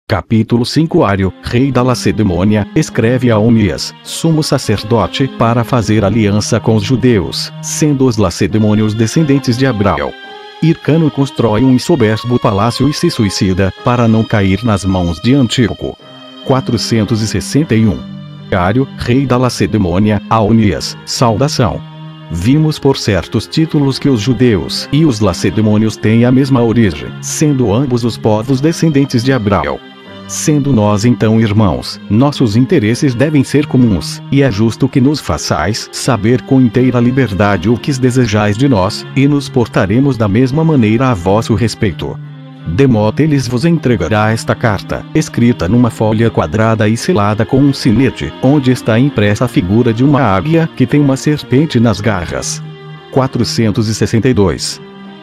Capítulo 5. Ário, rei da Lacedemônia, escreve a Onias, sumo sacerdote, para fazer aliança com os judeus, sendo os lacedemônios descendentes de Abraão. Hircano constrói um soberbo palácio e se suicida, para não cair nas mãos de Antíoco. 461. Ário, rei da Lacedemônia, a Onias, saudação. Vimos por certos títulos que os judeus e os lacedemônios têm a mesma origem, sendo ambos os povos descendentes de Abraão. Sendo nós então irmãos, nossos interesses devem ser comuns, e é justo que nos façais saber com inteira liberdade o que desejais de nós, e nos portaremos da mesma maneira a vosso respeito. Demóstenes vos entregará esta carta, escrita numa folha quadrada e selada com um sinete, onde está impressa a figura de uma águia que tem uma serpente nas garras. 462.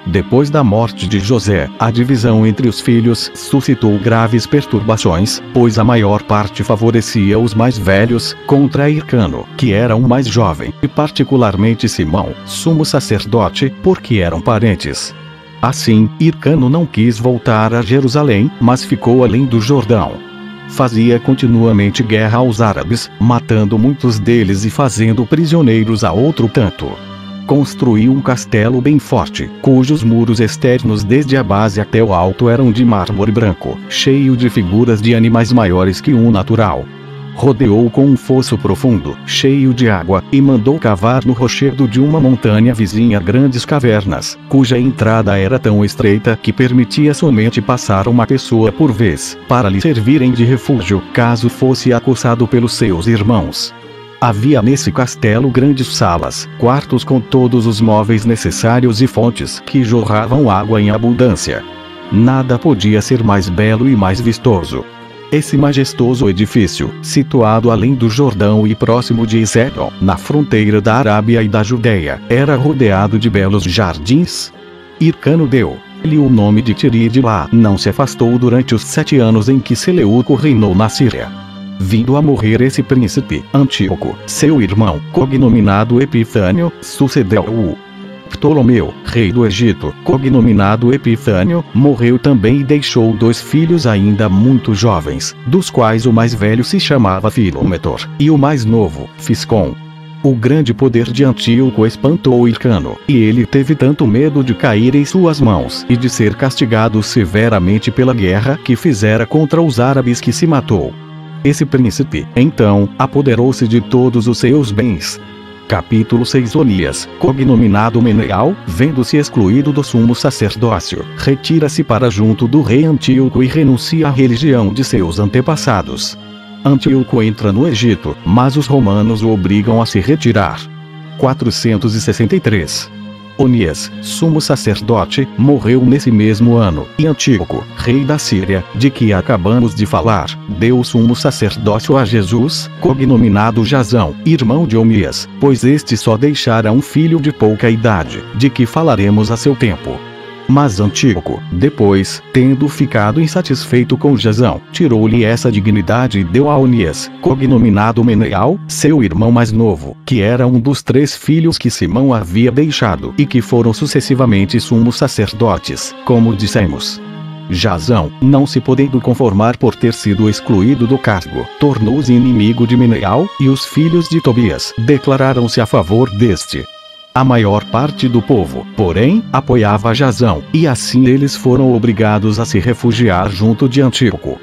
Depois da morte de José, a divisão entre os filhos suscitou graves perturbações, pois a maior parte favorecia os mais velhos, contra Hircano, que era o mais jovem, e particularmente Simão, sumo sacerdote, porque eram parentes. Assim, Hircano não quis voltar a Jerusalém, mas ficou além do Jordão. Fazia continuamente guerra aos árabes, matando muitos deles e fazendo prisioneiros a outro tanto. Construiu um castelo bem forte, cujos muros externos desde a base até o alto eram de mármore branco, cheio de figuras de animais maiores que um natural. Rodeou com um fosso profundo, cheio de água, e mandou cavar no rochedo de uma montanha vizinha grandes cavernas, cuja entrada era tão estreita que permitia somente passar uma pessoa por vez, para lhe servirem de refúgio, caso fosse acossado pelos seus irmãos. Havia nesse castelo grandes salas, quartos com todos os móveis necessários e fontes que jorravam água em abundância. Nada podia ser mais belo e mais vistoso. Esse majestoso edifício, situado além do Jordão e próximo de Zedon, na fronteira da Arábia e da Judeia, era rodeado de belos jardins. Hircano deu-lhe o nome de Tiri, e de lá não se afastou durante os 7 anos em que Seleuco reinou na Síria. Vindo a morrer esse príncipe, Antíoco, seu irmão, cognominado Epifânio, sucedeu-o. Ptolomeu, rei do Egito, cognominado Epifânio, morreu também e deixou 2 filhos ainda muito jovens, dos quais o mais velho se chamava Filômetor, e o mais novo, Fiscon. O grande poder de Antíoco espantou Hircano, e ele teve tanto medo de cair em suas mãos e de ser castigado severamente pela guerra que fizera contra os árabes que se matou. Esse príncipe, então, apoderou-se de todos os seus bens. Capítulo 6. Onias, cognominado Meneal, vendo-se excluído do sumo sacerdócio, retira-se para junto do rei Antíoco e renuncia à religião de seus antepassados. Antíoco entra no Egito, mas os romanos o obrigam a se retirar. 463. Onias, sumo sacerdote, morreu nesse mesmo ano, e Antíoco, rei da Síria, de que acabamos de falar, deu o sumo sacerdócio a Jesus, cognominado Jasão, irmão de Onias, pois este só deixara um filho de pouca idade, de que falaremos a seu tempo. Mas Antíoco, depois, tendo ficado insatisfeito com Jasão, tirou-lhe essa dignidade e deu a Onias, cognominado Meneal, seu irmão mais novo, que era um dos 3 filhos que Simão havia deixado e que foram sucessivamente sumos sacerdotes, como dissemos. Jasão, não se podendo conformar por ter sido excluído do cargo, tornou-se inimigo de Meneal, e os filhos de Tobias declararam-se a favor deste. A maior parte do povo, porém, apoiava Jasão, e assim eles foram obrigados a se refugiar junto de Antíoco.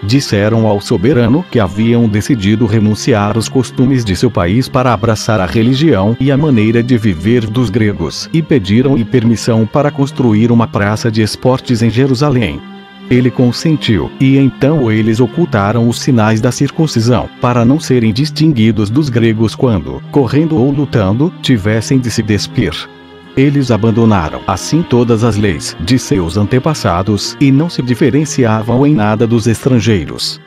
Disseram ao soberano que haviam decidido renunciar aos costumes de seu país para abraçar a religião e a maneira de viver dos gregos, e pediram-lhe permissão para construir uma praça de esportes em Jerusalém. Ele consentiu, e então eles ocultaram os sinais da circuncisão, para não serem distinguidos dos gregos quando, correndo ou lutando, tivessem de se despir. Eles abandonaram assim todas as leis de seus antepassados, e não se diferenciavam em nada dos estrangeiros.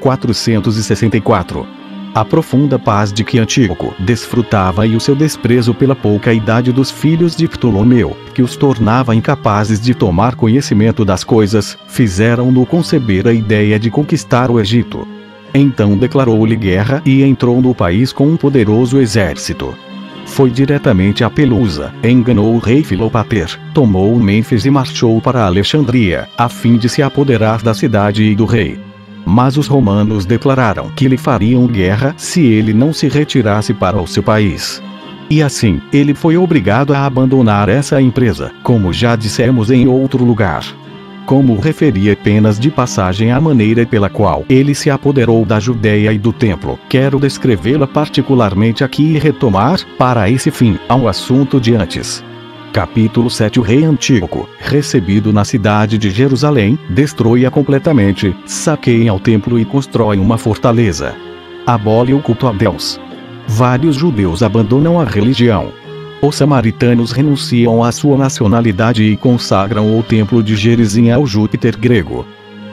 464. A profunda paz de que Antíoco desfrutava e o seu desprezo pela pouca idade dos filhos de Ptolomeu, que os tornava incapazes de tomar conhecimento das coisas, fizeram-no conceber a ideia de conquistar o Egito. Então declarou-lhe guerra e entrou no país com um poderoso exército. foi diretamente a Pelusa, enganou o rei Filopater, tomou Mênfis e marchou para Alexandria, a fim de se apoderar da cidade e do rei. Mas os romanos declararam que lhe fariam guerra se ele não se retirasse para o seu país. E assim, ele foi obrigado a abandonar essa empresa, como já dissemos em outro lugar. Como referi apenas de passagem a maneira pela qual ele se apoderou da Judéia e do templo, quero descrevê-la particularmente aqui e retomar, para esse fim, ao assunto de antes. Capítulo 7. O rei Antíoco, recebido na cidade de Jerusalém, destrói-a completamente, saqueia o templo e constrói uma fortaleza. Abole o culto a Deus. Vários judeus abandonam a religião. Os samaritanos renunciam à sua nacionalidade e consagram o templo de Gerizim ao Júpiter grego.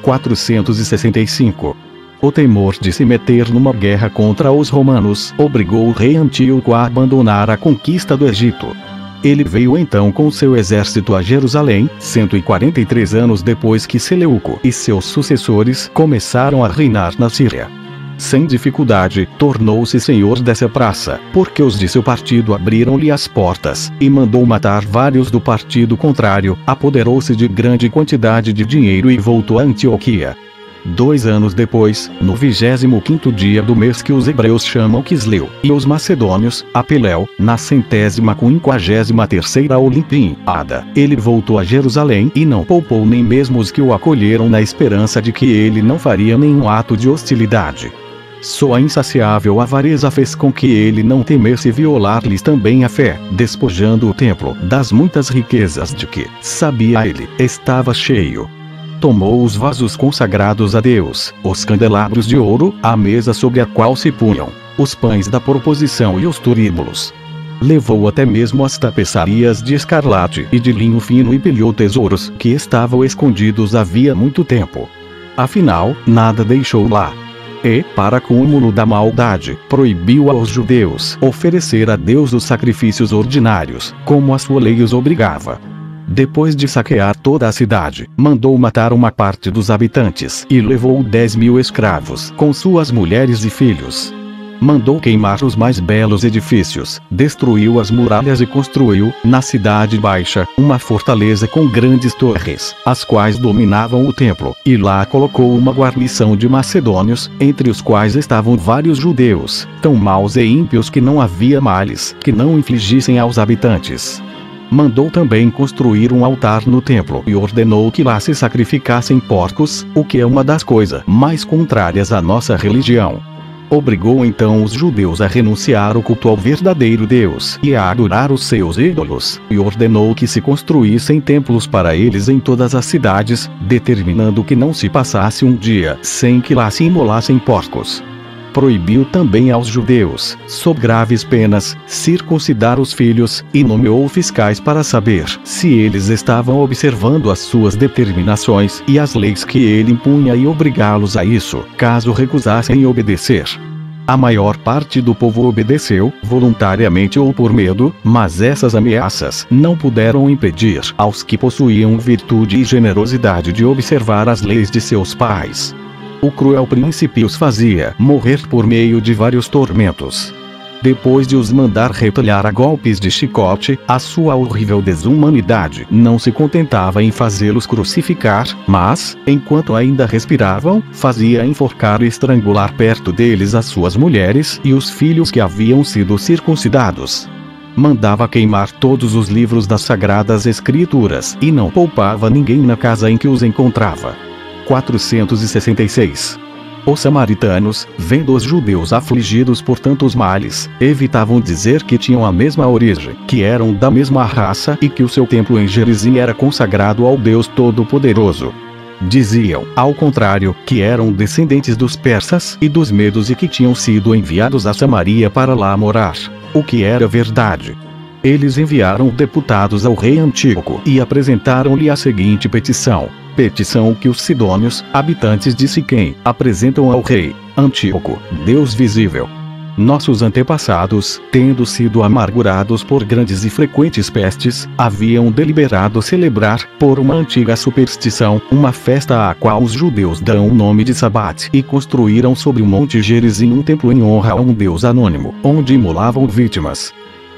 465. O temor de se meter numa guerra contra os romanos obrigou o rei Antíoco a abandonar a conquista do Egito. Ele veio então com seu exército a Jerusalém, 143 anos depois que Seleuco e seus sucessores começaram a reinar na Síria. Sem dificuldade, tornou-se senhor dessa praça, porque os de seu partido abriram-lhe as portas, e mandou matar vários do partido contrário, apoderou-se de grande quantidade de dinheiro e voltou a Antioquia. 2 anos depois, no 25º dia do mês que os hebreus chamam Quisleu, e os macedônios, Apeleu, na 153ª Olimpiada, ele voltou a Jerusalém e não poupou nem mesmo os que o acolheram na esperança de que ele não faria nenhum ato de hostilidade. Sua insaciável avareza fez com que ele não temesse violar-lhes também a fé, despojando o templo das muitas riquezas de que, sabia ele, estava cheio. Tomou os vasos consagrados a Deus, os candelabros de ouro, a mesa sobre a qual se punham os pães da proposição e os turíbulos. Levou até mesmo as tapeçarias de escarlate e de linho fino e pilhou tesouros que estavam escondidos havia muito tempo. Afinal, nada deixou lá. E, para cúmulo da maldade, proibiu aos judeus oferecer a Deus os sacrifícios ordinários, como a sua lei os obrigava. Depois de saquear toda a cidade, mandou matar uma parte dos habitantes e levou 10.000 escravos, com suas mulheres e filhos. Mandou queimar os mais belos edifícios, destruiu as muralhas e construiu, na cidade baixa, uma fortaleza com grandes torres, as quais dominavam o templo, e lá colocou uma guarnição de macedônios, entre os quais estavam vários judeus, tão maus e ímpios que não havia males que não infligissem aos habitantes. Mandou também construir um altar no templo e ordenou que lá se sacrificassem porcos, o que é uma das coisas mais contrárias à nossa religião. Obrigou então os judeus a renunciar ao culto ao verdadeiro Deus e a adorar os seus ídolos, e ordenou que se construíssem templos para eles em todas as cidades, determinando que não se passasse um dia sem que lá se imolassem porcos. Proibiu também aos judeus, sob graves penas, circuncidar os filhos, e nomeou fiscais para saber se eles estavam observando as suas determinações e as leis que ele impunha e obrigá-los a isso, caso recusassem obedecer. A maior parte do povo obedeceu, voluntariamente ou por medo, mas essas ameaças não puderam impedir aos que possuíam virtude e generosidade de observar as leis de seus pais. O cruel príncipe os fazia morrer por meio de vários tormentos. Depois de os mandar retalhar a golpes de chicote, a sua horrível desumanidade não se contentava em fazê-los crucificar, mas, enquanto ainda respiravam, fazia enforcar e estrangular perto deles as suas mulheres e os filhos que haviam sido circuncidados. Mandava queimar todos os livros das Sagradas Escrituras e não poupava ninguém na casa em que os encontrava. 466. Os samaritanos, vendo os judeus afligidos por tantos males, evitavam dizer que tinham a mesma origem, que eram da mesma raça e que o seu templo em Gerizim era consagrado ao Deus Todo-Poderoso. Diziam, ao contrário, que eram descendentes dos persas e dos medos e que tinham sido enviados a Samaria para lá morar, o que era verdade. Eles enviaram deputados ao rei Antíoco e apresentaram-lhe a seguinte petição que os sidônios, habitantes de Siquém, apresentam ao rei Antíoco, Deus visível. Nossos antepassados, tendo sido amargurados por grandes e frequentes pestes, haviam deliberado celebrar, por uma antiga superstição, uma festa à qual os judeus dão o nome de Sabate, e construíram sobre o monte Gerizim um templo em honra a um deus anônimo, onde imolavam vítimas.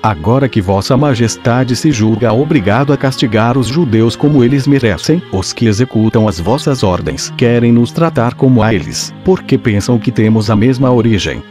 Agora que vossa majestade se julga obrigado a castigar os judeus como eles merecem, os que executam as vossas ordens querem nos tratar como a eles, porque pensam que temos a mesma origem.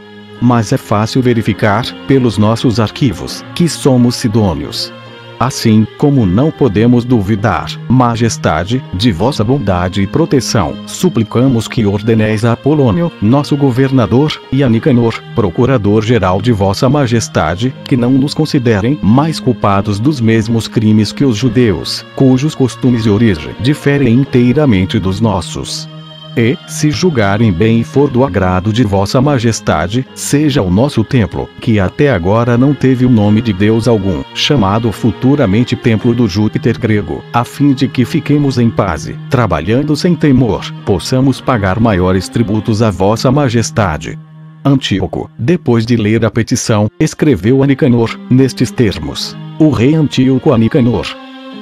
Mas é fácil verificar, pelos nossos arquivos, que somos sidônios. Assim, como não podemos duvidar, majestade, de vossa bondade e proteção, suplicamos que ordeneis a Apolônio, nosso governador, e a Nicanor, procurador-geral de vossa majestade, que não nos considerem mais culpados dos mesmos crimes que os judeus, cujos costumes e origem diferem inteiramente dos nossos. E, se julgarem bem e for do agrado de vossa majestade, seja o nosso templo, que até agora não teve o nome de Deus algum, chamado futuramente Templo do Júpiter grego, a fim de que fiquemos em paz, trabalhando sem temor, possamos pagar maiores tributos a vossa majestade. Antíoco, depois de ler a petição, escreveu a Nicanor, nestes termos: o rei Antíoco a Nicanor.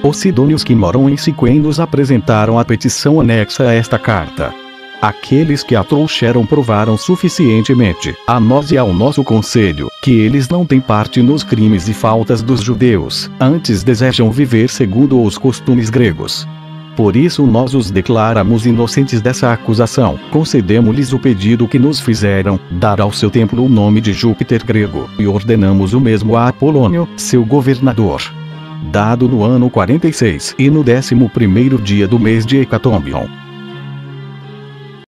Os sidônios que moram em Siquém nos apresentaram a petição anexa a esta carta. Aqueles que a trouxeram provaram suficientemente, a nós e ao nosso conselho, que eles não têm parte nos crimes e faltas dos judeus, antes desejam viver segundo os costumes gregos. Por isso nós os declaramos inocentes dessa acusação, concedemos-lhes o pedido que nos fizeram, dar ao seu templo o nome de Júpiter grego, e ordenamos o mesmo a Apolônio, seu governador. Dado no ano 46 e no 11º dia do mês de Hecatombion.